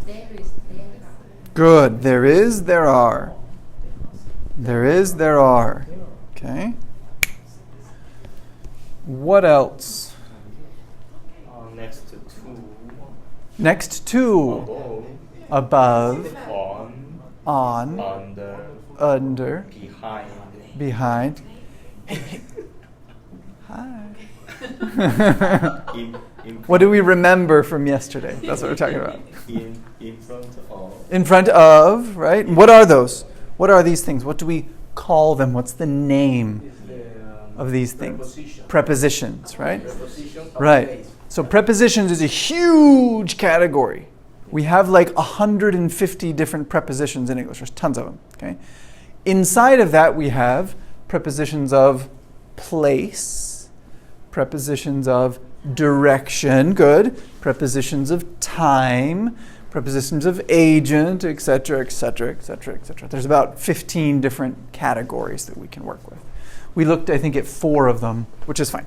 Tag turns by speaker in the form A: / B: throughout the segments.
A: There is, there are.
B: Good. There is, there are. There is, there are. Okay. What else?
C: Next to.
B: Next to. Above. On. Under. Behind. Hi. What do we remember from yesterday? That's what we're talking about.
C: In front of.
B: In front of, right? What are those? What are these things? What do we call them? What's the name of these things? Prepositions, right? Right. So prepositions is a huge category. We have like 150 different prepositions in English. There's tons of them. Okay. Inside of that, we have prepositions of place, prepositions of direction, good, prepositions of time, prepositions of agent, etc., etc., etc., etc. There's about 15 different categories that we can work with. We looked, I think, at 4 of them, which is fine.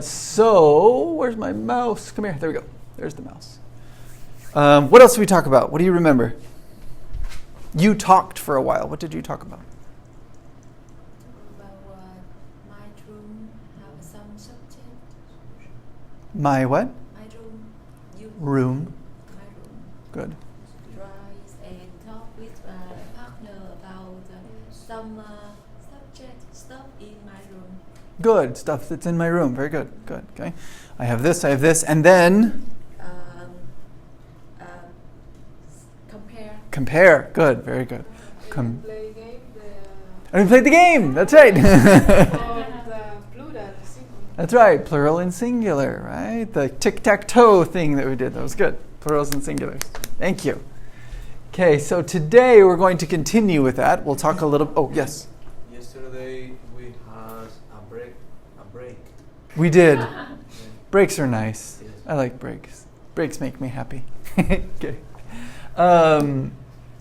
B: So, where's my mouse? Come here. There we go. There's the mouse. What else did we talk about? What do you remember? You talked for a while. What did you talk about?
A: My room have some subject.
B: My what?
A: My room. You.
B: Room.
A: My room.
B: Good.
A: Rise and talk with a partner about some subject stuff in my room.
B: Good. Stuff that's in my room. Very good. Good. Okay. I have this, and then? Compare. Good. Very good.
D: Play game.
B: And we played the game. That's right.
D: Plural.
B: That's right. Plural and singular, right? The tic-tac-toe thing that we did. That was good. Plurals and singulars. Thank you. Okay, so today we're going to continue with that. We'll talk a little... Oh, yes.
E: Yesterday we had a break.
B: We did. Breaks are nice. Yes. I like breaks. Breaks make me happy. Okay.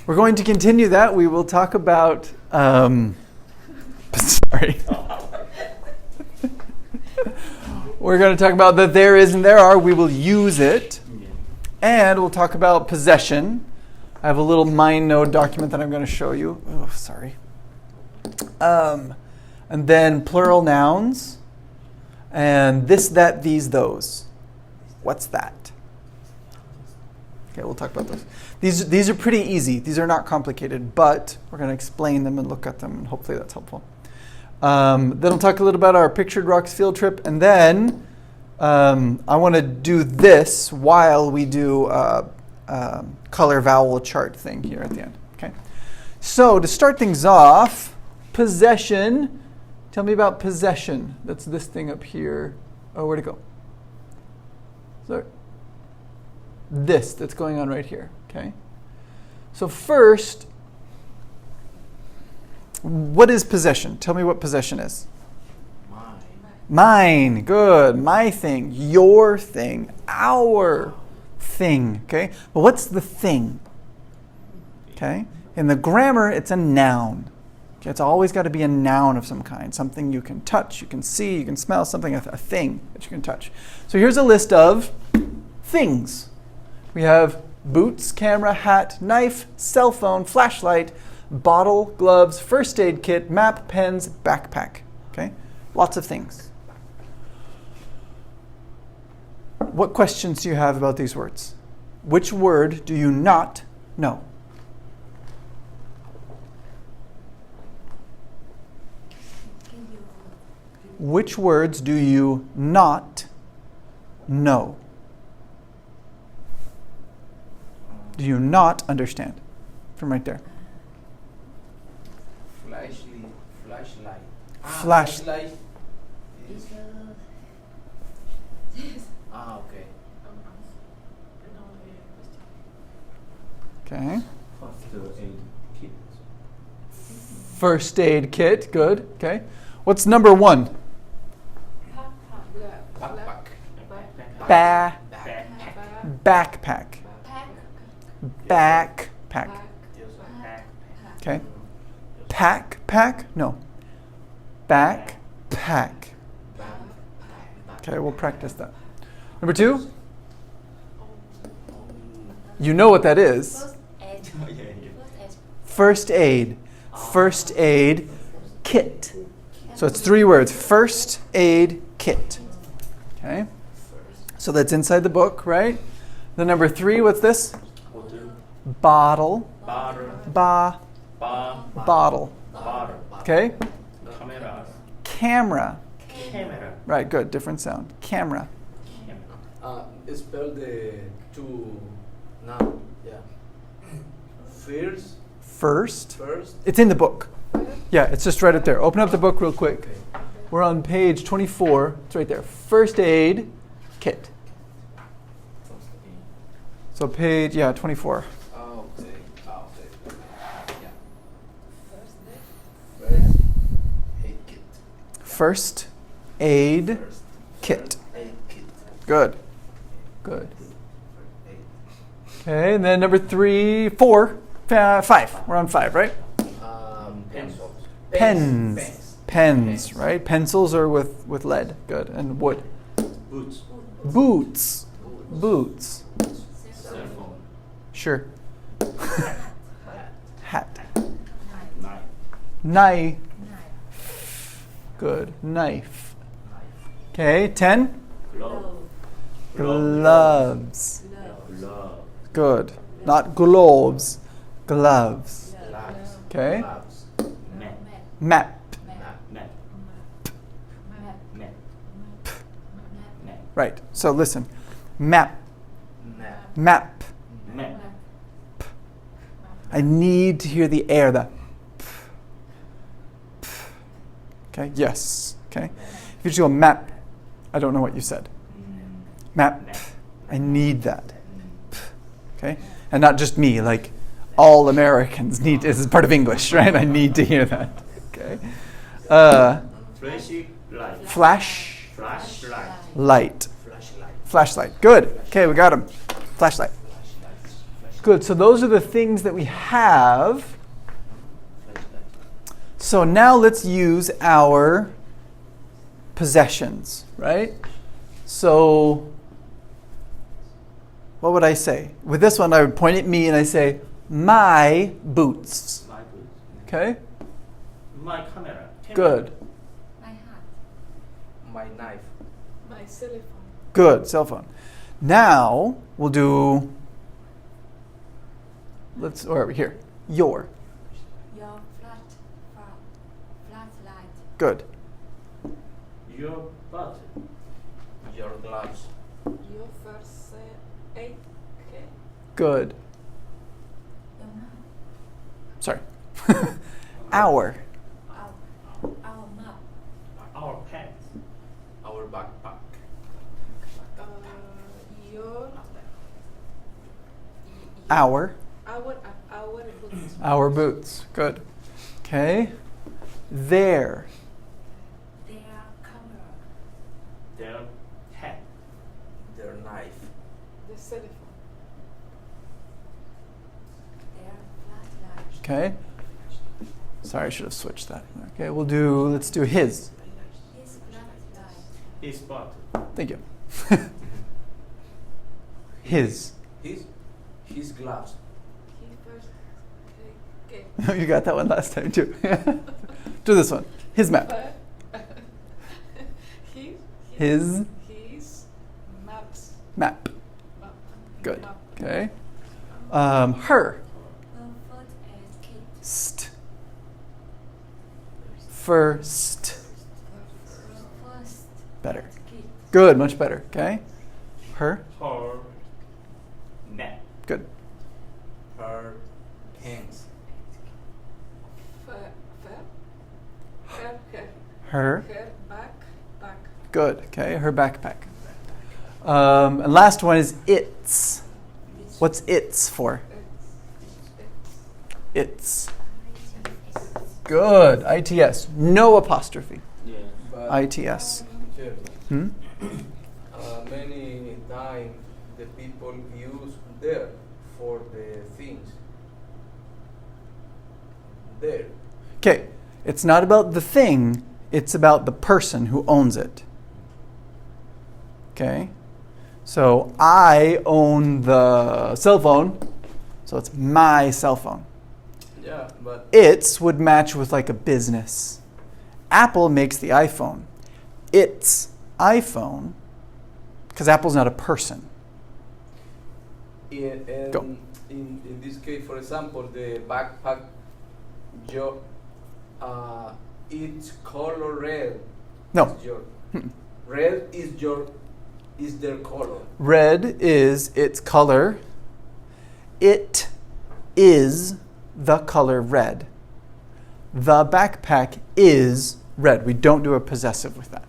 B: We're going to continue that. We will talk about... sorry. We're going to talk about the there is and there are. We will use it. And we'll talk about possession. I have a little MindNode document that I'm going to show you. Oh, sorry. And then plural nouns. And this, that, these, those. What's that? Okay, we'll talk about those. These are pretty easy. These are not complicated, but we're going to explain them and look at them, and hopefully that's helpful. Then we'll talk a little about our Pictured Rocks field trip, and then I want to do this while we do color vowel chart thing here at the end. Okay. So to start things off, possession. Tell me about possession. That's this thing up here. Oh, where'd it go? Sorry. This that's going on right here. Okay. So first, what is possession? Tell me what possession is. Mine. Good. My thing. Your thing. Our thing. Okay. But what's the thing? Okay. In the grammar, it's a noun. Okay. It's always got to be a noun of some kind. Something you can touch, you can see, you can smell, something, a thing that you can touch. So here's a list of things. We have boots, camera, hat, knife, cell phone, flashlight, bottle, gloves, first aid kit, map, pens, backpack. Okay? Lots of things. What questions do you have about these words? Which word do you not know? Which words do you not know? Do you not understand? From right there.
E: Flashlight.
B: Flashlight.
E: Okay.
B: Okay.
C: First aid kit.
B: First aid kit. Good. Okay. What's number 1? Backpack. Backpack. Okay. Pack? No. Backpack. Okay, we'll practice that. Number 2? You know what that is.
A: First aid.
C: Oh, yeah, yeah.
A: First aid.
B: First aid. First aid kit. So it's 3 words. First aid kit. Okay? So that's inside the book, right? The number 3, what's this?
C: Bottle.
B: Bottle.
C: Bottle.
B: Ba.
C: Bar.
B: Bottle.
C: Bottle.
B: Okay?
C: Camera.
B: Camera.
C: Camera.
B: Right, good. Different sound. Camera.
E: Spell the two now. Yeah. First.
B: First.
E: First.
B: It's in the book. Yeah, it's just right up there. Open up the book real quick.
E: Okay.
B: We're on page 24. It's right there. First aid kit. So page, 24.
E: Oh, okay. Oh, okay. Yeah. First aid kit.
B: First aid
E: First
B: kit.
E: aid kit.
B: Good. Good.
E: First aid.
B: Okay, and then number 3, 4, 5. We're on 5, right?
C: Pencils.
B: Pens. Pens, right? Pencils are with lead. Good. And wood.
C: Boots.
B: Boots. Boots.
C: Cell phone.
B: Sure. Hat.
C: Knife.
B: Knife. Good. Knife. Okay, 10.
C: Glove.
B: Gloves.
C: Glove.
B: Good. Not gloves. Gloves.
E: Gloves.
B: Okay.
E: Gloves.
C: Map.
B: Map.
C: Map. Map. Map.
B: Right. So listen. Map.
E: Map.
B: Map.
C: Map.
B: I need to hear the air. The. Okay. Yes. Okay. If you just go map, I don't know what you said. Map. I need that. Okay. And not just me. Like all Americans need. This is part of English, right? I need to hear that. Okay.
C: Flashlight.
B: Flash.
C: Flashlight.
B: Light.
E: Flashlight.
B: Flashlight. Good. Okay, we got him. Flashlight. Good. So those are the things that we have. So now let's use our possessions, right? So what would I say? With this one, I would point at me and I say, my boots.
C: My boots.
B: Okay?
C: My camera.
B: Good.
A: My hat.
E: My knife.
D: My cell phone.
B: Good. Cell phone. Now we'll do. Or here. Your.
A: Your flashlight.
B: Good.
C: Your butt.
E: Your gloves.
D: Your first aid kit.
B: Good.
A: Your map.
B: Sorry. Our.
A: Our map.
C: Our pants.
E: Our backpack.
D: Your
B: Our.
D: boots.
B: Our boots. Good. Okay. Their.
A: Their camera.
C: Their hat.
E: Their knife.
D: The cell phone.
A: Their flashlight.
B: Okay. Sorry, I should have switched that. Okay, let's do his.
A: His flashlight.
C: His butt.
B: Thank you. His.
E: His gloves.
D: His first aid kit.
B: You got that one last time too. Do this one. His map.
D: His
B: His
D: maps.
B: map.
D: Map.
B: Good.
D: Map.
B: Okay. Her.
A: Her first aid kit.
B: St. First.
A: Her first
B: Better.
A: kit.
B: Good. Much better. Okay. Her.
C: Her map.
B: Good.
E: Her pants.
D: Her. Her.
B: Her.
D: Her backpack.
B: Good. Okay. Her backpack. And last one is its. What's its for? Its. Good. ITS. No apostrophe.
C: Yeah.
E: But
B: ITS.
E: Sure.
B: Hmm?
E: Many times the people use there for the things. There.
B: Okay. It's not about the thing, it's about the person who owns it. Okay? So I own the cell phone, so it's my cell phone.
E: Yeah, but
B: Its would match with like a business. Apple makes the iPhone. Its iPhone, because Apple's not a person. Go.
E: In this case, for example, the backpack, it's color red.
B: No.
E: Is your, red is their color.
B: Red is its color. It is the color red. The backpack is red. We don't do a possessive with that.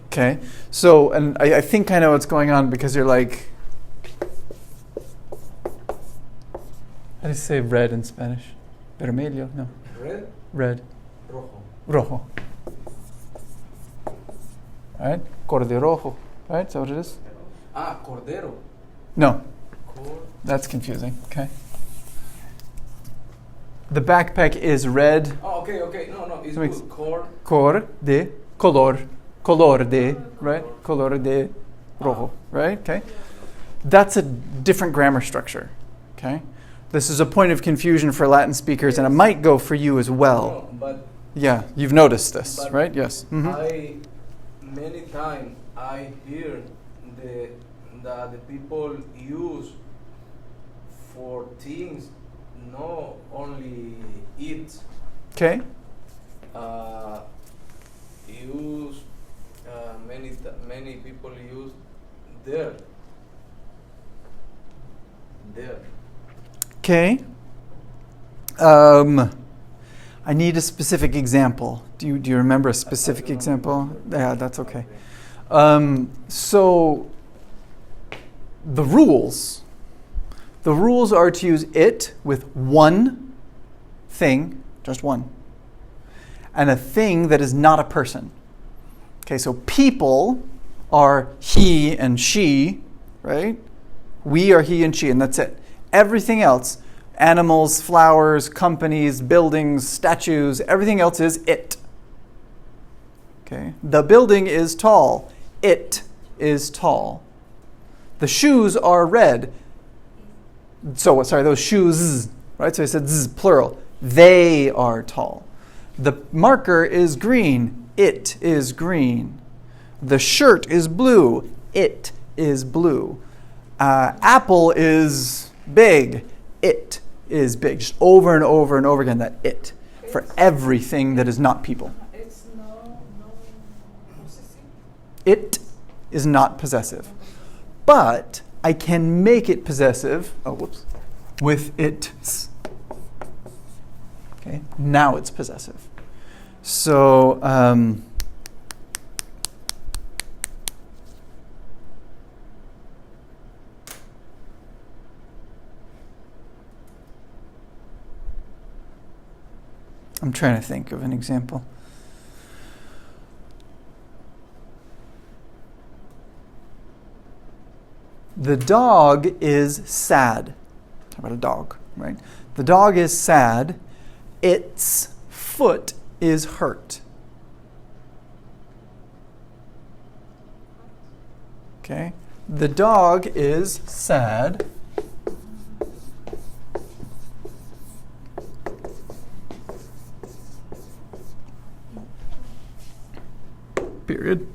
B: Okay, so, and I think I know what's going on because you're like, how do you say red in Spanish? Vermelho? No.
E: Red,
B: Red.
E: rojo.
B: Rojo. All right, corde rojo. Right, is that what it is?
E: Ah, cordero.
B: No,
E: Cor-
B: that's confusing. Okay. The backpack is red.
E: Oh, okay. No, it's
B: Makes-
E: good. Cor.
B: Cor de color. Color de, right? Color de rojo, right? Okay. That's a different grammar structure. Okay. This is a point of confusion for Latin speakers, and it might go for you as well.
E: No, but
B: Yeah, you've noticed this,
E: But
B: right? Yes. Mhm.
E: many times I hear that the people use for things, not only it.
B: Okay.
E: Use many people use there.
B: Okay. I need a specific example. Do you remember a specific example? Yeah, that's okay. So the rules are to use it with one thing, just one, and a thing that is not a person. Okay, so people are he and she, right? We are he and she, and that's it. Everything else, animals, flowers, companies, buildings, statues, everything else is it. Okay, the building is tall. It is tall. The shoes are red. So, sorry, those shoes, right? So I said z, plural. They are tall. The marker is green. It is green. The shirt is blue. It is blue. Apple is big. It is big. Just over and over and over again, that it. For everything that is not people.
D: It's no possessive.
B: It is not possessive. But I can make it possessive. Oh, whoops. With its. Okay, now it's possessive. So, I'm trying to think of an example. The dog is sad. How about a dog, right? The dog is sad. Its foot is hurt. Okay. The dog is sad. Period.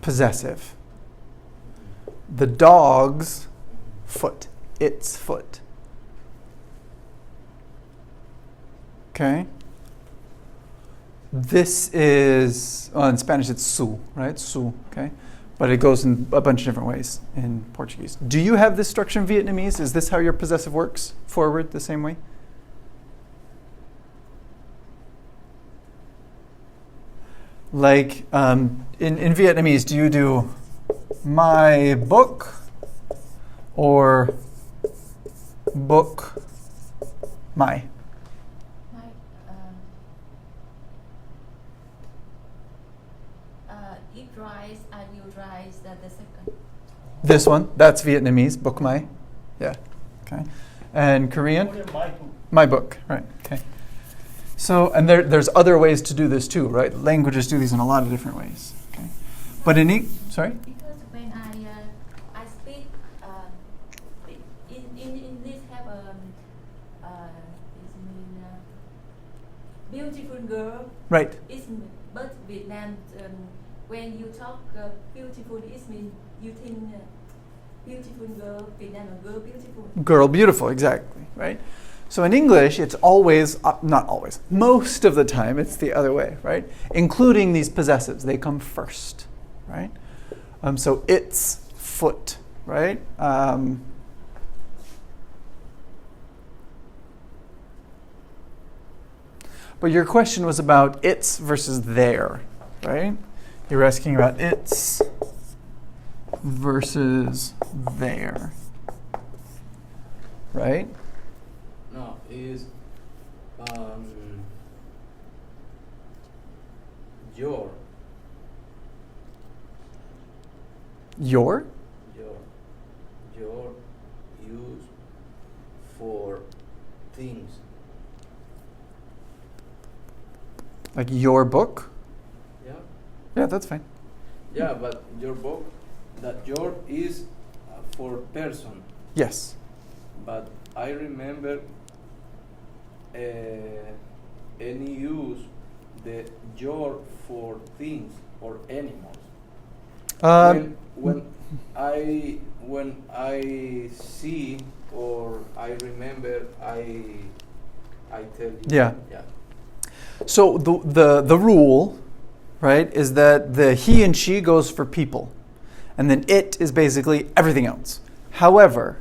B: Possessive. The dog's foot. Its foot. Okay. This is, in Spanish it's su, right? Su, okay? But it goes in a bunch of different ways in Portuguese. Do you have this structure in Vietnamese? Is this how your possessive works? Forward the same way? Like in Vietnamese, do you do my book or book my?
A: It writes the second?
B: This one, that's Vietnamese, book mai. Yeah. Okay. And Korean? My book, right. Okay. So, and there's other ways to do this too, right? Languages do these in a lot of different ways. Okay. But sorry?
A: Because when I speak in English have it mean beautiful girl.
B: Right.
A: But Vietnam when you talk beautiful it means you think beautiful girl, Vietnam a girl beautiful.
B: Girl beautiful, exactly, right? So in English, it's always, not always, most of the time it's the other way, right? Including these possessives, they come first, right? So its foot, right? But your question was about its versus their, right? You're asking about its versus their, right?
E: No, is your
B: Your?
E: your use for things.
B: Like your book?
E: Yeah.
B: Yeah, that's fine.
E: Yeah, but your book, that your is for person.
B: Yes.
E: But I remember any use the your for things or animals. When I see or I remember, I tell you.
B: Yeah.
E: Yeah.
B: So the rule, right, is that the he and she goes for people, and then it is basically everything else. However,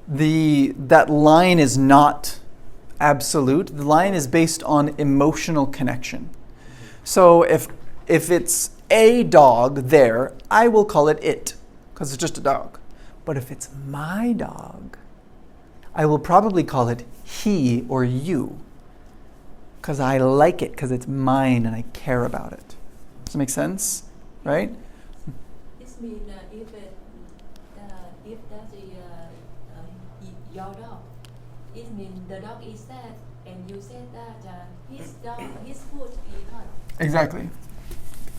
B: that line is not absolute. The line is based on emotional connection. So if it's a dog there, I will call it it, because it's just a dog. But if it's my dog, I will probably call it he or you, because I like it, because it's mine and I care about it. Does that make sense? Right?
A: It means if that's your dog, it means the dog is sad, and you said that his foot is hurt.
B: Exactly.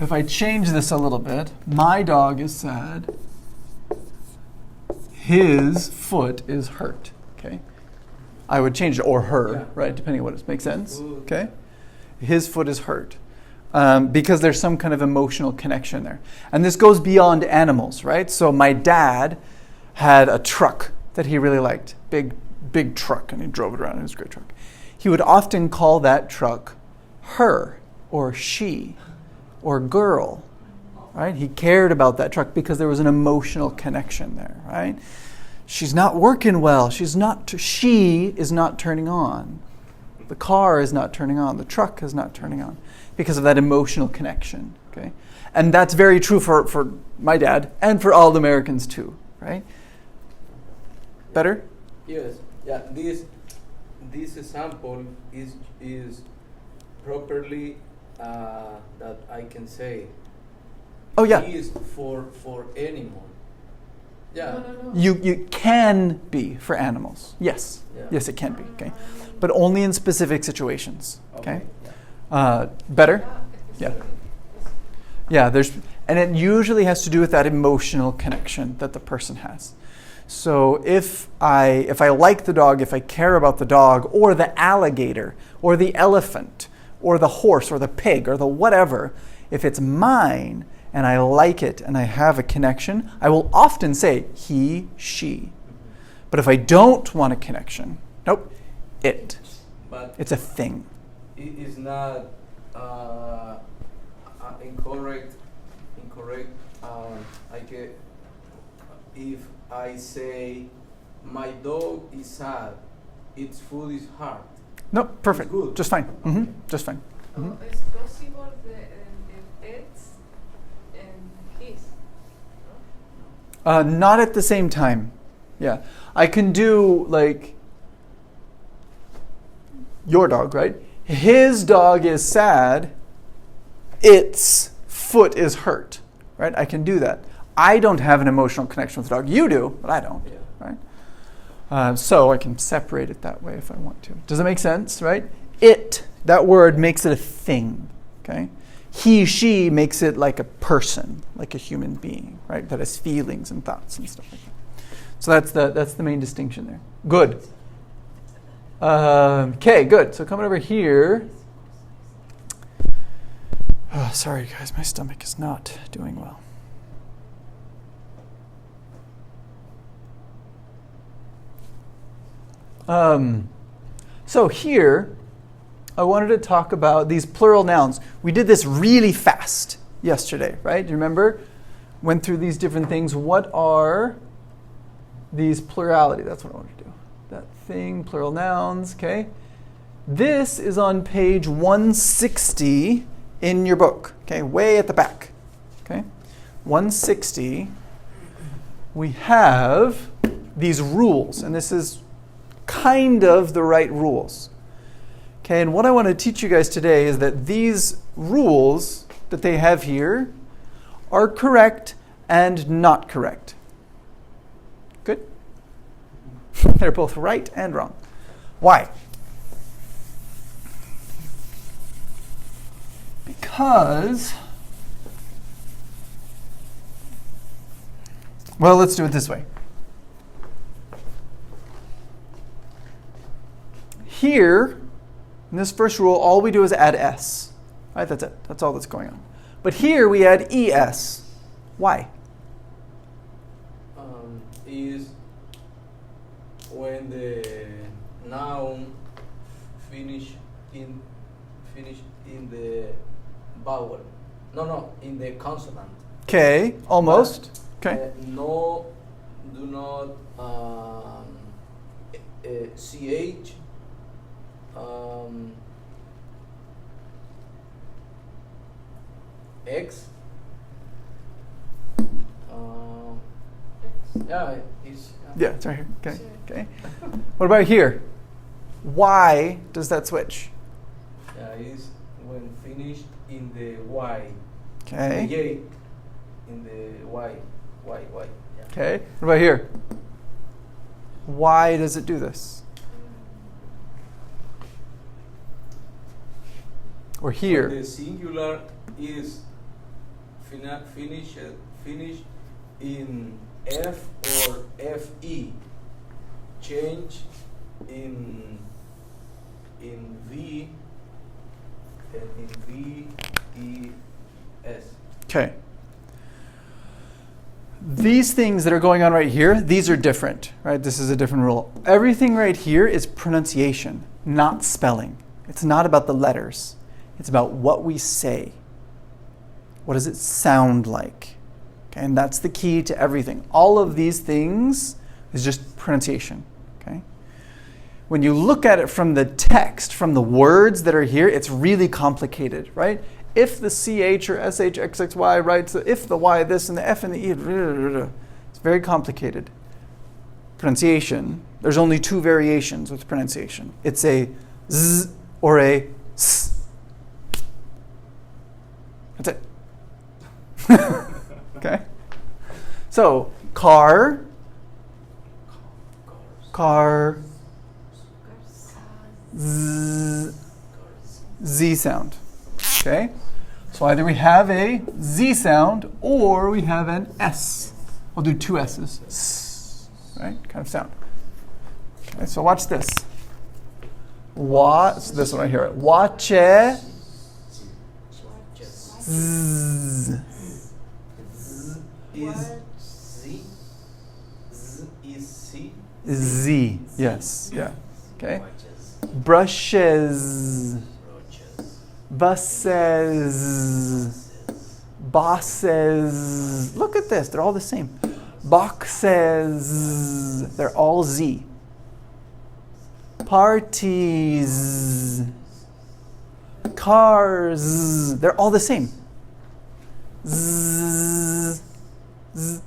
B: If I change this a little bit, my dog is sad. His foot is hurt. Okay. I would change it, or her,
E: Yeah.
B: right? Depending on what it makes sense.
E: Good.
B: Okay. His foot is hurt. Because there's some kind of emotional connection there. And this goes beyond animals, right? So my dad had a truck that he really liked. Big truck, and he drove it around. It was a great truck. He would often call that truck her, or she, or girl, right? He cared about that truck because there was an emotional connection there, right? She's not working well. She is not turning on. The car is not turning on. The truck is not turning on because of that emotional connection, okay? And that's very true for my dad and for all Americans too, right? Better?
E: Yes. Yeah. This example is properly that I can say.
B: Oh yeah.
E: Is for animal. Yeah.
D: No.
B: You can be for animals. Yes.
E: Yeah.
B: Yes, it can be, okay? But only in specific situations, okay?
E: Yeah.
B: Better? Yeah. Yeah, and it usually has to do with that emotional connection that the person has. So if I like the dog, if I care about the dog, or the alligator, or the elephant, or the horse, or the pig, or the whatever, if it's mine and I like it and I have a connection, I will often say he, she. But if I don't want a connection, nope, it.
E: But
B: It's a thing.
E: it is not incorrect. If I say my dog is sad, its food is hard.
B: Nope, perfect.
E: Good.
B: Just fine.
E: Okay.
B: Just fine. Mhm.
D: It's possible the it's and his.
B: Not at the same time. Yeah. I can do like your dog, right? His dog is sad. Its foot is hurt, right? I can do that. I don't have an emotional connection with the dog. You do, but I don't,
E: Yeah.
B: right? So I can separate it that way if I want to. Does that make sense, right? It, that word makes it a thing, okay? He, she makes it like a person, like a human being, right? That has feelings and thoughts and stuff like that. So that's the main distinction there. Good. Okay, good. So coming over here. Oh, sorry, guys. My stomach is not doing well. So here, I wanted to talk about these plural nouns. We did this really fast yesterday, right? Do you remember? Went through these different things. What are these plurality? That's what I want to do. That thing, plural nouns, okay? This is on page 160 in your book, okay? Way at the back, okay? 160, we have these rules, and this is kind of the right rules. Okay, and what I want to teach you guys today is that these rules that they have here are correct and not correct. Good? They're both right and wrong. Why? Because, well, let's do it this way. Here, in this first rule, all we do is add s. Right? That's it. That's all that's going on. But here we add es. Why?
E: Is when the noun finish in the vowel. No, in the consonant.
B: Okay, almost. Okay.
E: No, do not ch. X. Yeah, it's.
B: Yeah, it's right here. Okay. Okay. What about here? Why does that switch?
E: Yeah, is when finished in the Y.
B: Okay.
E: J in the Y. Yeah.
B: Okay. What about here? Why does it do this? Or here?
E: The singular is finished in F or FE. Change in V and in VES.
B: Okay. These things that are going on right here, these are different, right? This is a different rule. Everything right here is pronunciation, not spelling. It's not about the letters. It's about what we say. What does it sound like? Okay, and that's the key to everything. All of these things is just pronunciation. Okay? When you look at it from the text, from the words that are here, it's really complicated, right? If the CH or SH, XXY, right? So if the Y, this, and the F and the E, it's very complicated. Pronunciation, there's only two variations with pronunciation. It's a Z or a S. That's it. Okay? So, car, Z sound. Okay? So either we have a Z sound or we have an S. I'll do two S's. S, right? Kind of sound. Okay, so watch this. So this one right here. Watch it. Z.
E: Is Z? Z is C?
B: Z. Yes. Yeah. Okay. Brushes. Buses. Bosses. Look at this. They're all the same. Boxes. They're all Z. Parties. Cars. They're all the same. Z. Z.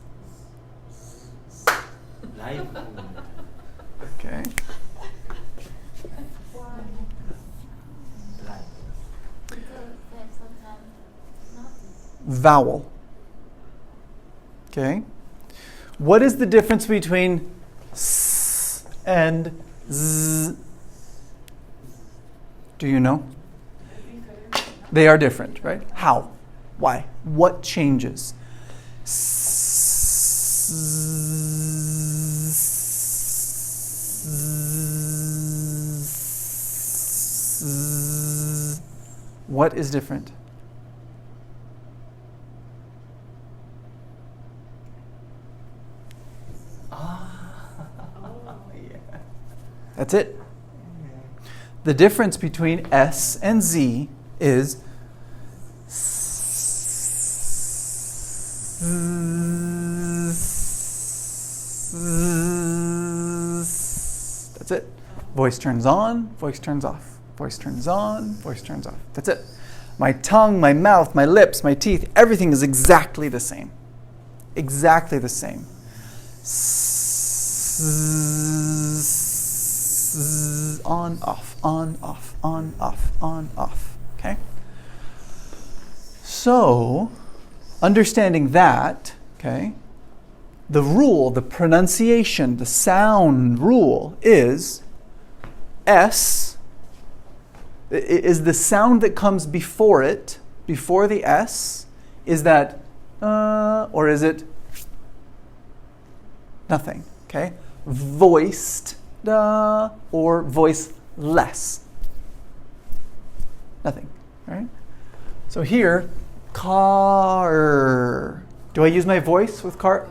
B: Okay. Vowel. Okay. What is the difference between s and z? Do you know? They are different, right? How? Why? What changes? What is different? That's it. The difference between S and Z is that's it. Voice turns on, voice turns off. Voice turns on, voice turns off. That's it. My tongue, my mouth, my lips, my teeth, everything is exactly the same. Exactly the same. On, off, on, off, on, off, on, off. Okay? So, understanding that, okay, the rule, the pronunciation, the sound rule is S is the sound that comes before it, before the S, is that or is it nothing? Okay? Voiced or voiceless. Nothing. Right? So here, car. Do I use my voice with car?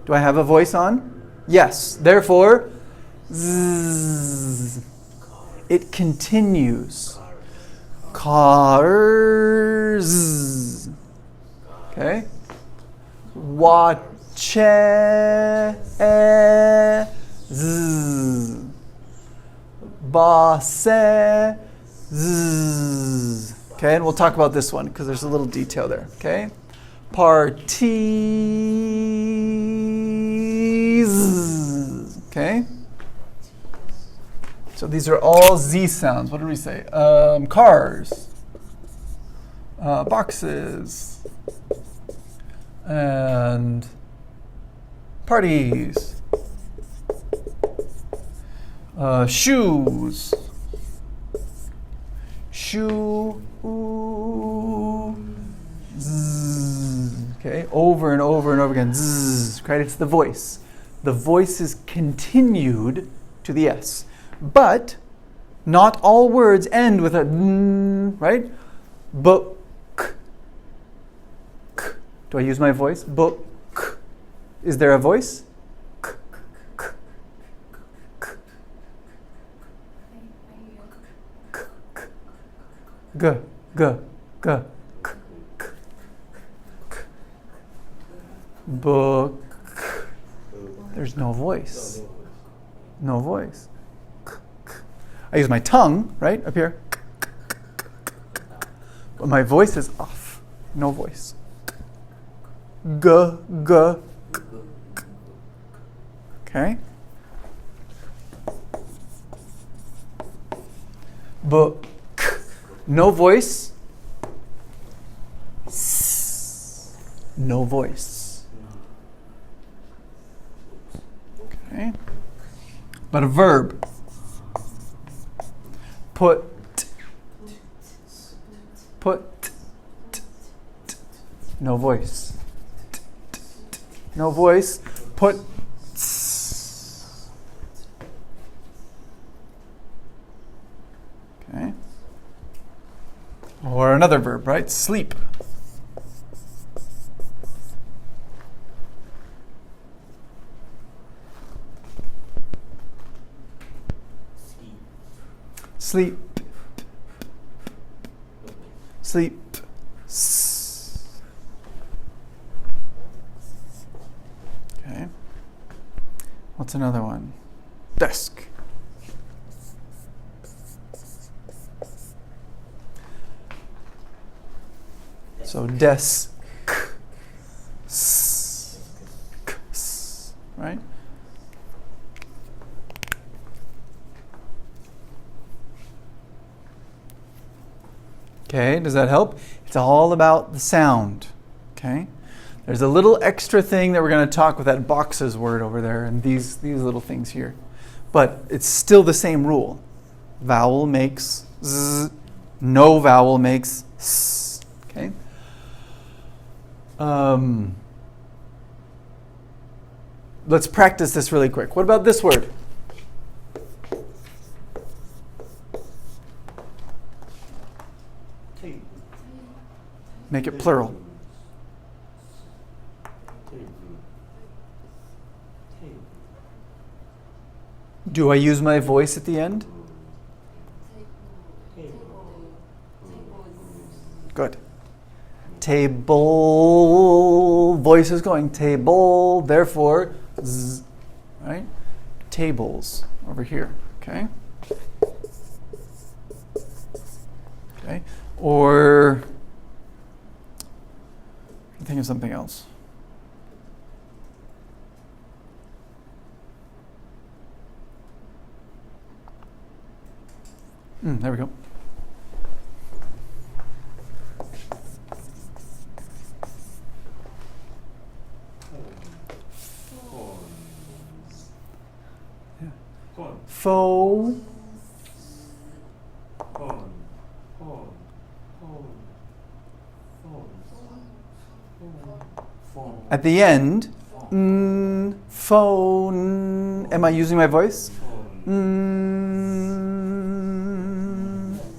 B: Do I have a voice on? Yes. Therefore, zzz. It continues. Cars. Okay? Watches. Bosses. Okay, and we'll talk about this one because there's a little detail there. Okay? Parties. Okay? So these are all Z sounds. What did we say? Cars. Boxes. And parties. Shoes. Shoe. Zzz. Okay, over and over and over again. Zzz. Right? It's the voice. The voice is continued to the S. But not all words end with a n, right? Book. Do I use my voice? Book. Is there a voice? G, g, g, k, k, k. Book. There's no voice. No voice. I use my tongue, right, up here. But my voice is off. No voice. G, g. Okay? Book. No voice. No voice. Okay? But a verb. Put. No voice. No voice. Put. Okay. Or another verb, right? Sleep. Sleep. Sleep. Okay. What's another one? Desk. So desk. Right? Okay, does that help? It's all about the sound. Okay? There's a little extra thing that we're going to talk with that boxes word over there and these little things here. But it's still the same rule. Vowel makes z, no vowel makes s. Okay? Let's practice this really quick. What about this word?
C: Table.
B: Make it plural.
C: Table. Table.
B: Do I use my voice at the end? Good. Table. Voice is going. Table. Therefore, z. Right? Tables over here. Okay. Okay. Or think of something else. There we go. Faux. At the end, phone. Am I using my voice?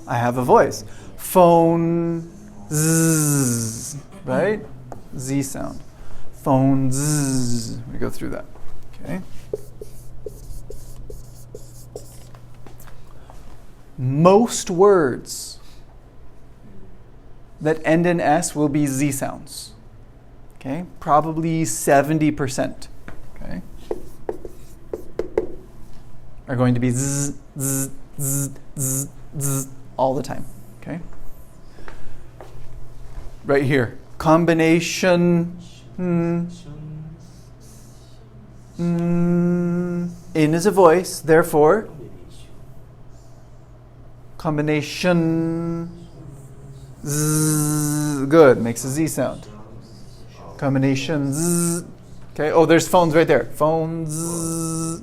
B: I have a voice. Phone. Z. Right? Z sound. Phone. Z. We go through that. Okay. Most words that end in S will be Z sounds. Okay, probably 70%. Okay, are going to be Z, Z, Z, Z, Z all the time. Okay, right here, combination. In is a voice, therefore. Combination. Z, good, makes a Z sound. Combination. Z. Okay. Oh, there's phones right there. Phones.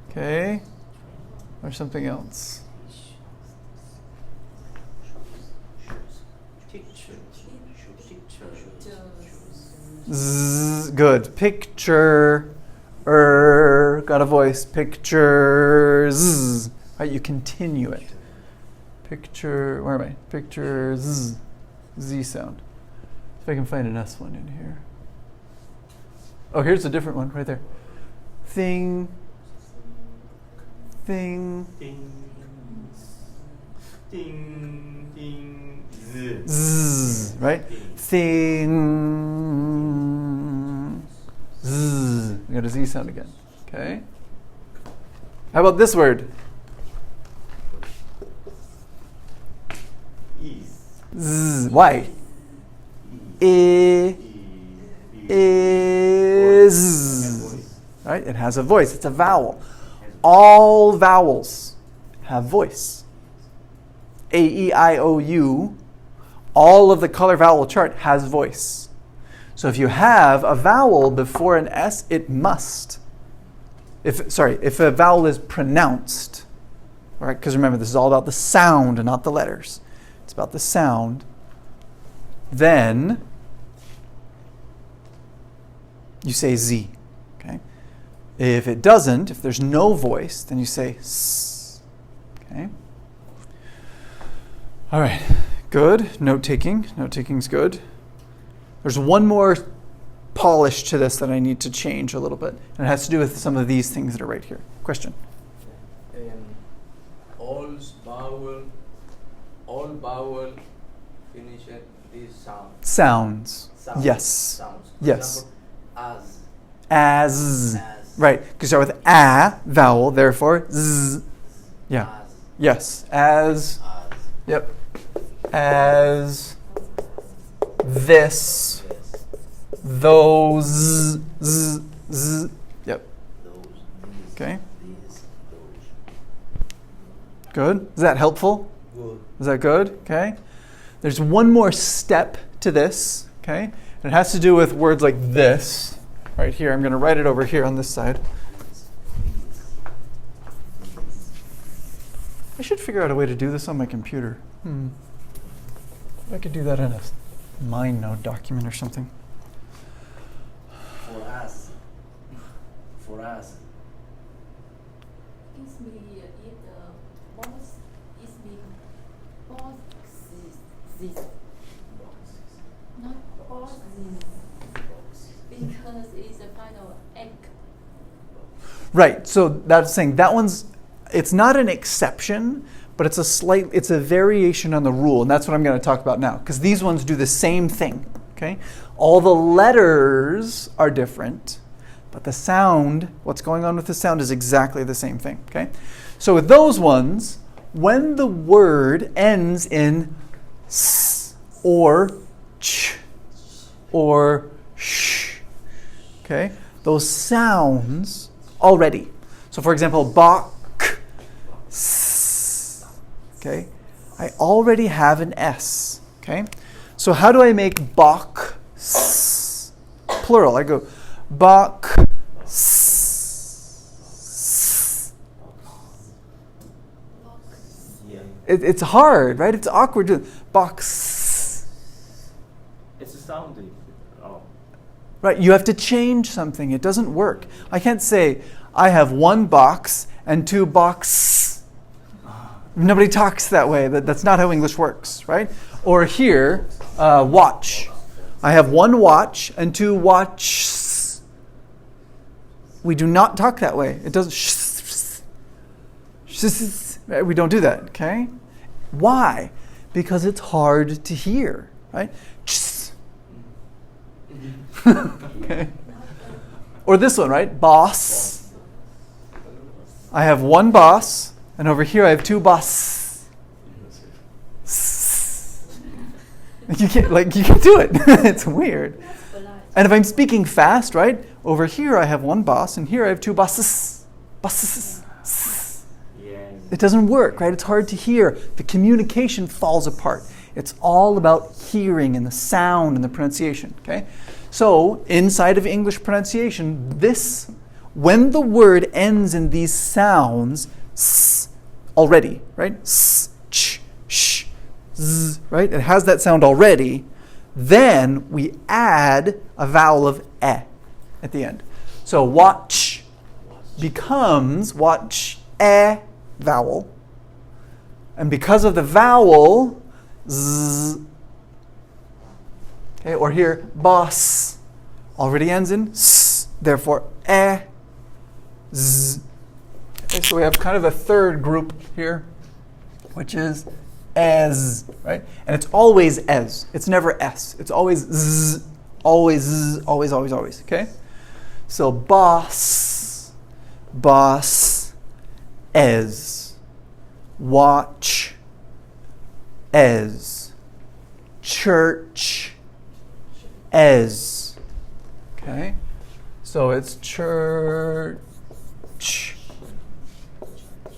B: Okay. Or something else. Z, good. Picture. Got a voice. Pictures. Right, you continue it. Picture, where am I? Picture, Z, Z sound. If I can find an S one in here. Oh, here's a different one right there. Thing, thing, Z, right? Thing, Z. We got a Z sound again. Okay. How about this word? Z. Why? Is. Right? It has a voice. It's a vowel. All vowels have voice. A, E, I, O, U. All of the color vowel chart has voice. So if you have a vowel before an S, it must. If a vowel is pronounced, all right? Because remember, this is all about the sound and not the letters. It's about the sound. Then you say Z. Okay. If it doesn't, if there's no voice, then you say S. Okay. All right. Good. Note taking. Note taking's good. There's one more polish to this that I need to change a little bit, and it has to do with some of these things that are right here. Question.
E: All vowel finish is sound.
B: Sounds. Yes.
E: Sounds. For
B: Yes.
E: example,
B: As. Right. Because start with a vowel, therefore z. Yeah.
E: As.
B: Yes. As. Yep. As. This. Those. Z. Z. Yep. Okay. Good. Is that helpful?
E: Good.
B: Is that good? Okay. There's one more step to this. Okay. It has to do with words like this. Right here. I'm going to write it over here on this side. I should figure out a way to do this on my computer. I could do that in a MindNote document or something.
F: For us. For us.
A: It's me if the boss is me bosses. Not bosses. Because it's a final act.
B: Right. So that's saying that one's, it's not an exception, but it's a variation on the rule, and that's what I'm going to talk about now, because these ones do the same thing. Okay, all the letters are different, but the sound, what's going on with the sound, is exactly the same thing. Okay, so with those ones, when the word ends in s or ch or sh, okay, those sounds already. So for example, bok. Okay, I already have an S. Okay, so how do I make bok plural? I go bok.
F: Yeah.
B: It's hard, right? It's awkward to box.
C: It's sounding. Oh.
B: Right, you have to change something. It doesn't work. I can't say I have one box and two box. Nobody talks that way. That's not how English works, right? Or here, watch. I have one watch and two watches. We do not talk that way. It doesn't. We don't do that. Okay? Why? Because it's hard to hear, right? Okay. Or this one, right? Boss. I have one boss. And over here I have two bosses. You can't do it. It's weird. And if I'm speaking fast, right? Over here I have one boss, and here I have two bosses. Bosses.
C: Yes.
B: It doesn't work, right? It's hard to hear. The communication falls apart. It's all about hearing and the sound and the pronunciation. Okay? So inside of English pronunciation, when the word ends in these sounds, s already, right? S, ch, sh, z, right? It has that sound already. Then we add a vowel of e at the end. So watch becomes watch e vowel. And because of the vowel, z. Okay, or here, boss already ends in s, therefore e, z. Okay, so we have kind of a third group here, which is as, right? And it's always as. It's never s. It's always z, always, always. Okay? So boss, as, watch, as, church, as. Okay? So it's church,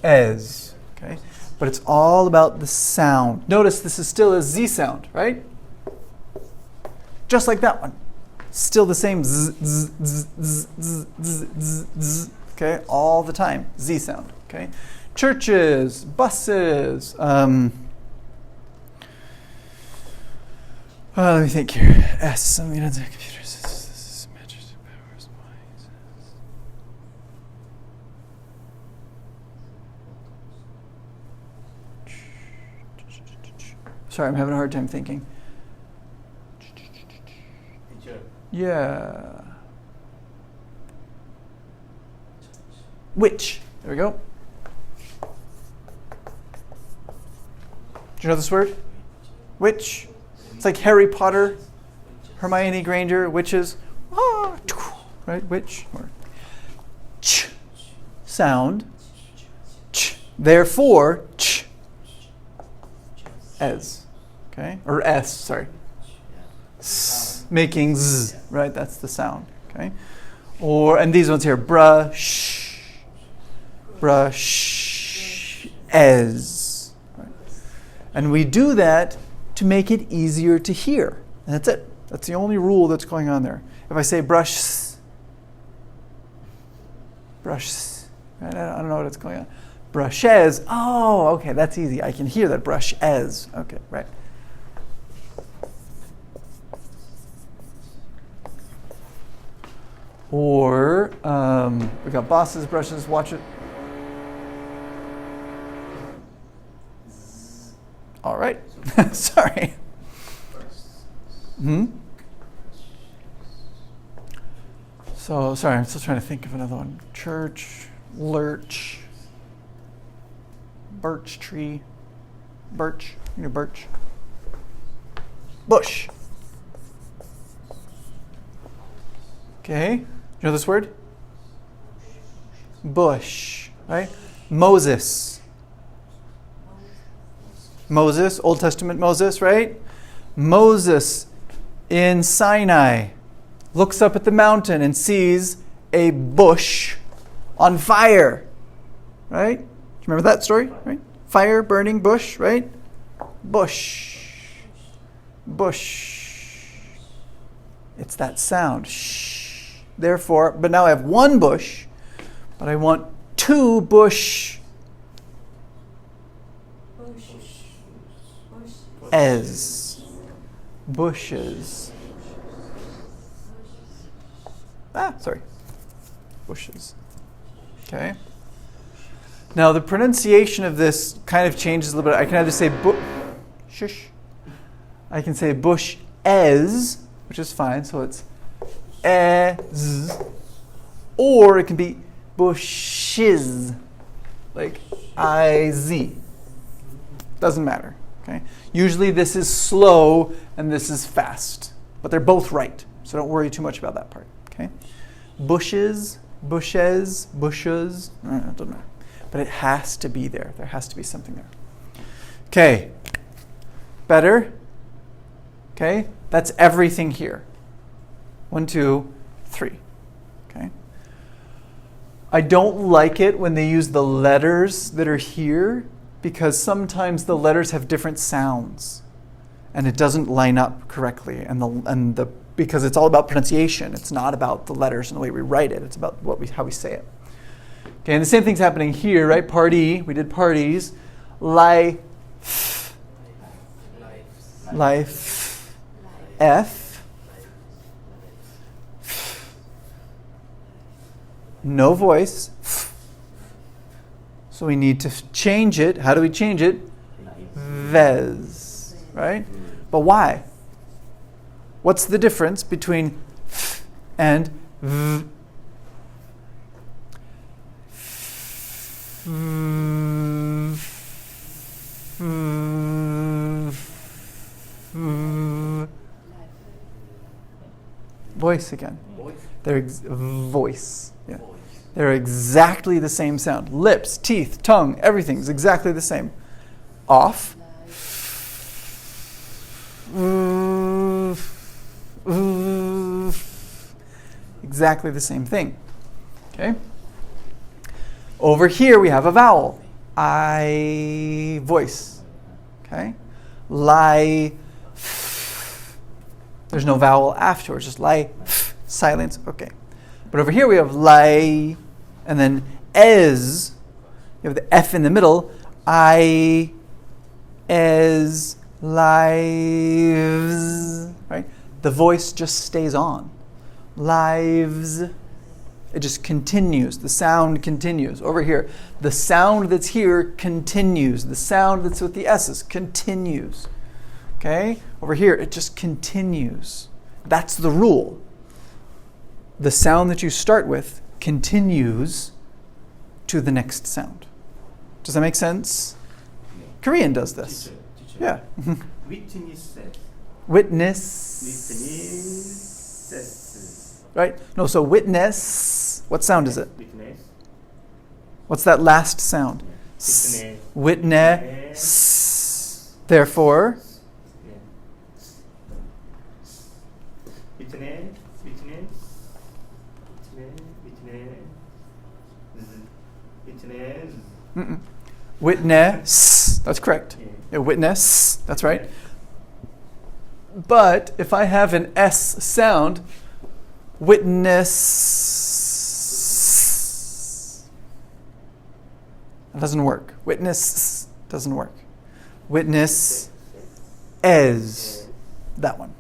B: as, okay? But it's all about the sound. Notice this is still a Z sound, right? Just like that one. Still the same z, z, z, z, z, z, z, z, okay? All the time, Z sound, okay? Churches, buses, let me think here. S, computers. Sorry, I'm having a hard time thinking.
F: Teacher.
B: Yeah. Which? There we go. Do you know this word? Which? It's like Harry Potter, Hermione Granger, witches. Ah, right? Which? Or ch sound. Ch. Therefore, ch. As. Okay? Or S, sorry. S, making z, right? That's the sound. Okay? And these ones here, brush, as. Right? And we do that to make it easier to hear. And that's it. That's the only rule that's going on there. If I say brush, right? I don't know what's going on. Brushes. Oh, okay, that's easy. I can hear that. Brushes. Okay, right. Or we got bosses, brushes, watch it. All right. Sorry. So, sorry, I'm still trying to think of another one. Church, lurch, birch tree, birch, you know, birch. Bush. Okay, you know this word? Bush, right? Moses. Moses, Old Testament Moses, right? Moses in Sinai looks up at the mountain and sees a bush on fire, right? Do you remember that story, right? Fire, burning bush, right? Bush. Bush. It's that sound. Shh. Therefore, but now I have one bush, but I want two bush as bushes. Sorry. Bushes. Okay. Now the pronunciation of this kind of changes a little bit. I can either say shush. I can say bush as, which is fine. So it's as, or it can be bushes, like I-Z. Doesn't matter. Okay. Usually this is slow and this is fast, but they're both right. So don't worry too much about that part. Okay. Bushes, bushes, bushes. Doesn't matter. But it has to be there. There has to be something there. Okay. Better? Okay. That's everything here. 1, 2, 3. Okay. I don't like it when they use the letters that are here because sometimes the letters have different sounds and it doesn't line up correctly. And because it's all about pronunciation. It's not about the letters and the way we write it. It's about how we say it. Okay, and the same thing's happening here, right? Party, we did parties. Life. F. No voice. So we need to change it. How do we change it? Vez, right? But why? What's the difference between f and v? Voice again. They're voice. Yeah. They're exactly the same sound. Lips, teeth, tongue, everything's exactly the same. Off. Exactly the same thing. Okay? Over here we have a vowel. I voice. Okay? Lie. There's no vowel afterwards, just lie. Silence. Okay. But over here we have lie, and then es. You have the F in the middle. I, es, lives. Right? The voice just stays on. Lives. It just continues. The sound continues. Over here, the sound that's here continues. The sound that's with the S's continues. Okay? Over here, it just continues. That's the rule. The sound that you start with continues to the next sound. Does that make sense? Korean does this.
F: Teacher.
B: Yeah.
F: Witness.
B: Witness. Right? No, so witness. What sound is it?
C: Witness.
B: What's that last sound?
C: Witness.
B: Witness. Therefore,
C: Witness. Witness. Witness.
B: witness. That's correct. Yeah, witness. That's right. But if I have an S sound, witness, that doesn't work. Witness doesn't work. Witness as, that one.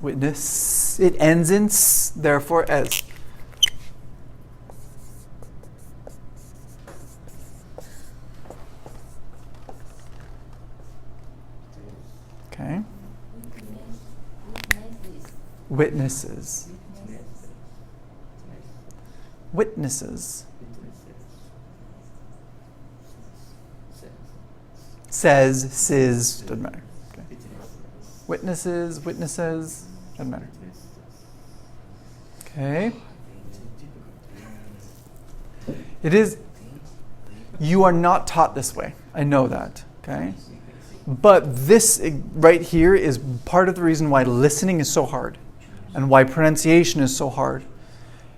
B: Witness, it ends in s, therefore as. Okay. Witnesses. Witnesses. Says, says, doesn't matter. Okay. Witnesses, witnesses, doesn't matter. Okay. It is, you are not taught this way. I know that. Okay. But this right here is part of the reason why listening is so hard and why pronunciation is so hard.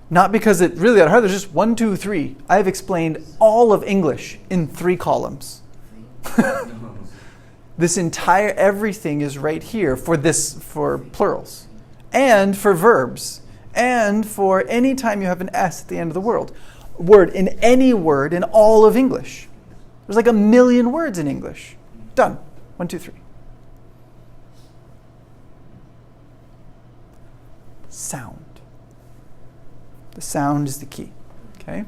B: Not because it really that hard. There's just 1, 2, 3. I've explained all of English in 3 columns. This entire everything is right here for plurals and for verbs and for any time you have an S at the end of the word in any word in all of English. There's like 1 million words in English. Done. 1, 2, 3. Sound. The sound is the key. Okay.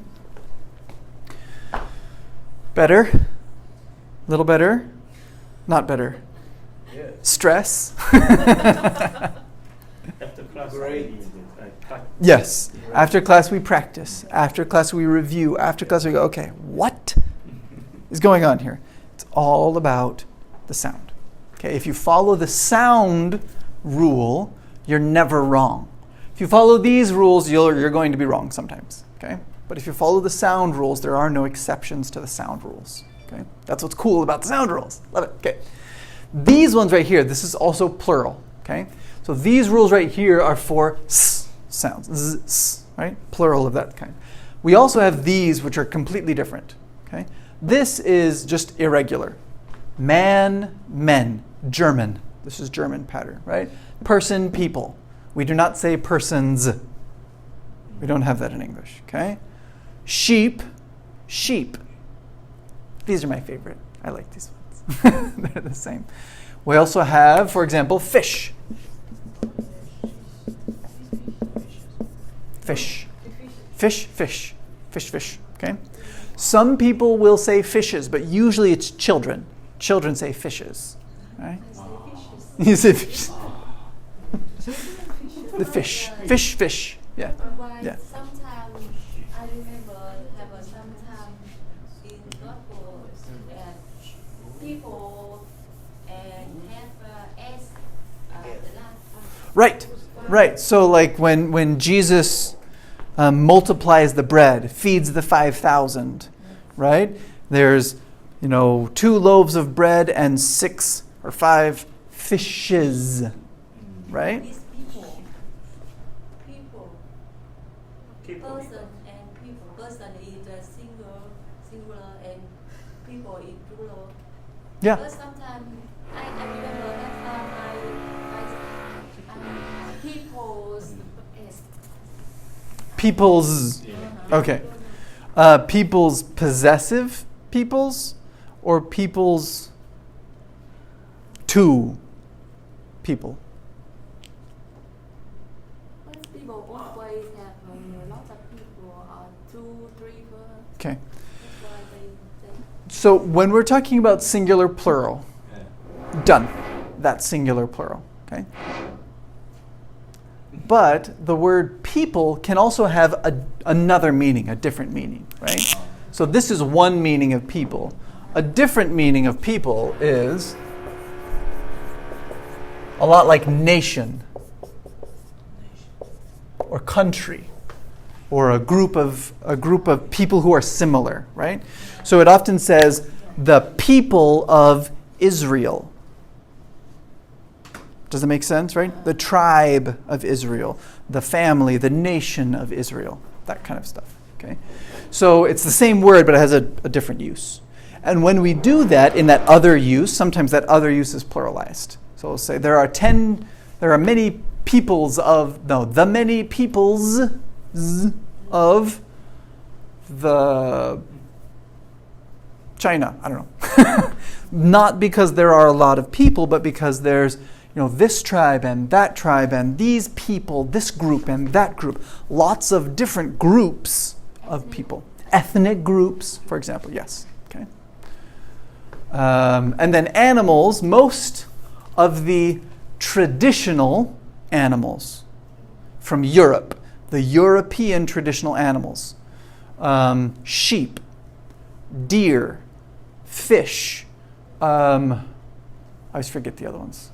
B: Better. A little better. Not better.
E: Yes.
B: Stress.
C: After class,
E: Great.
B: Yes. After class we practice. After class we review. After class we go, okay, what is going on here? It's all about the sound. Okay, if you follow the sound rule, you're never wrong. If you follow these rules, you're going to be wrong sometimes. Okay? But if you follow the sound rules, there are no exceptions to the sound rules. Okay? That's what's cool about the sound rules. Love it. Okay. These ones right here, this is also plural. Okay? So these rules right here are for s sounds. Z, s, right? Plural of that kind. We also have these which are completely different. Okay? This is just irregular. Man, men, German. This is German pattern, right? Person, people. We do not say persons. We don't have that in English, okay? Sheep, sheep. These are my favorite. I like these ones. They're the same. We also have, for example, fish. Fish. Fish, fish. Fish, fish, okay? Some people will say fishes, but usually it's children. Children say fishes, right? You say fishes. The fish. Fish, fish. Yeah.
A: Why
B: Yeah.
A: sometimes I remember have sometimes in gospel people and have S the last.
B: Right, right. So like when Jesus multiplies the bread, feeds the 5,000, right? There's 2 loaves of bread and 6 or 5 fishes, right?
A: It's people. Person and people. Person is the singular, and people is plural.
B: Yeah.
A: But sometimes I remember that time I people's S.
B: People's, okay. People's possessive peoples or people's two people.
A: Most people always have a lot of people, 2, 3, 4.
B: Okay.
A: That's why they
B: So when we're talking about singular plural, done. That's singular plural. Okay. But the word people can also have another meaning, a different meaning, right? So this is one meaning of people. A different meaning of people is a lot like nation or country or a group of people who are similar, right? So it often says the people of Israel. Does that make sense, right? The tribe of Israel, the family, the nation of Israel, that kind of stuff, okay? So it's the same word, but it has a different use. And when we do that in that other use, sometimes that other use is pluralized. So we'll say there are many peoples of, no, the many peoples of the China. I don't know. Not because there are a lot of people, but because there's, this tribe and these people, this group and that group. Lots of different groups of people. Ethnic groups, for example, yes. Okay. And then animals, most of the traditional animals from Europe, the European traditional animals, sheep, deer, fish, I always forget the other ones.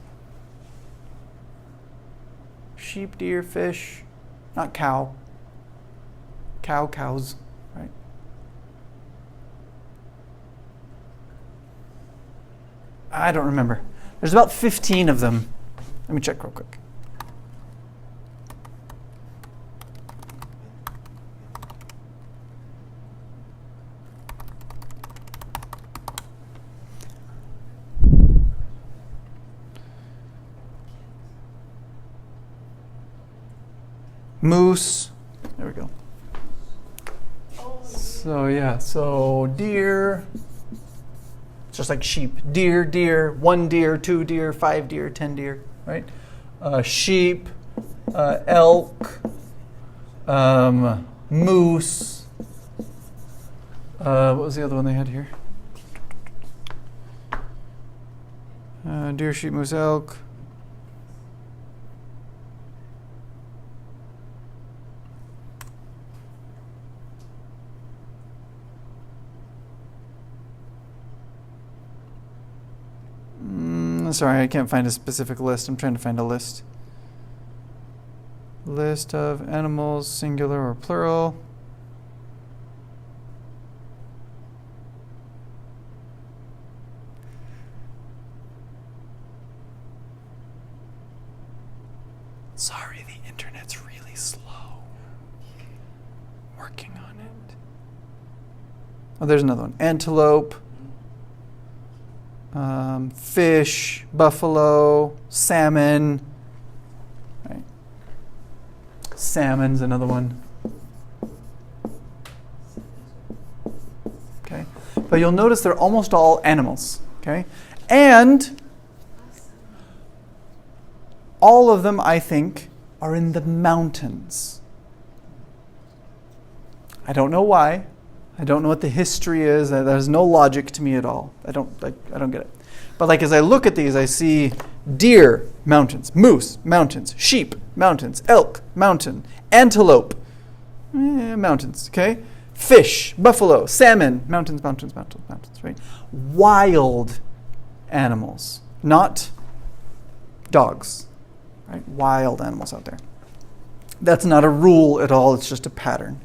B: Sheep, deer, fish, not cow. Cows, right? I don't remember. There's about 15 of them. Let me check real quick. Moose. There we go. So deer. It's just like sheep. Deer, 1 deer, 2 deer, 5 deer, 10 deer, right? Sheep, elk, moose. What was the other one they had here? Deer, sheep, moose, elk. Sorry, I can't find a specific list. I'm trying to find a list. List of animals, singular or plural. Sorry, the internet's really slow. Working on it. Oh, there's another one. Antelope. Fish, buffalo, salmon. Right. Salmon's another one. Okay. But you'll notice they're almost all animals. Okay. And all of them, I think, are in the mountains. I don't know why. I don't know what the history is. There's no logic to me at all. I don't get it. But as I look at these, I see deer, mountains, moose, mountains, sheep, mountains, elk, mountain, antelope, mountains, okay? Fish, buffalo, salmon, mountains, right? Wild animals, not dogs, right? Wild animals out there. That's not a rule at all. It's just a pattern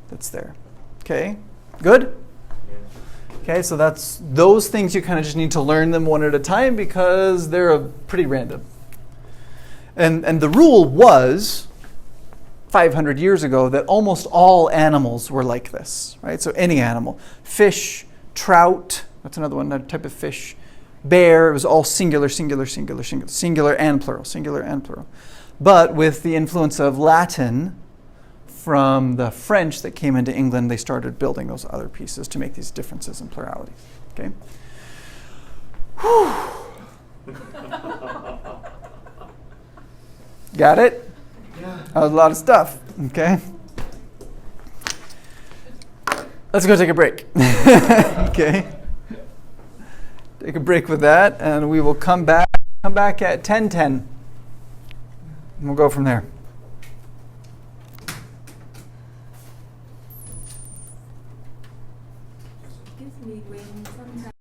B: that's there. Okay, good? Okay, so that's those things you kind of just need to learn them one at a time because they're pretty random. And the rule was 500 years ago that almost all animals were like this, right? So any animal. Fish, trout, that's another one, another type of fish. Bear, it was all singular and plural. But with the influence of Latin from the French that came into England, they started building those other pieces to make these differences in pluralities. Okay? Got it?
F: Yeah.
B: That was a lot of stuff. Okay? Let's go take a break. Okay? Take a break with that, and we will come back at 10:10. And we'll go from there.
A: Excuse me, when sometimes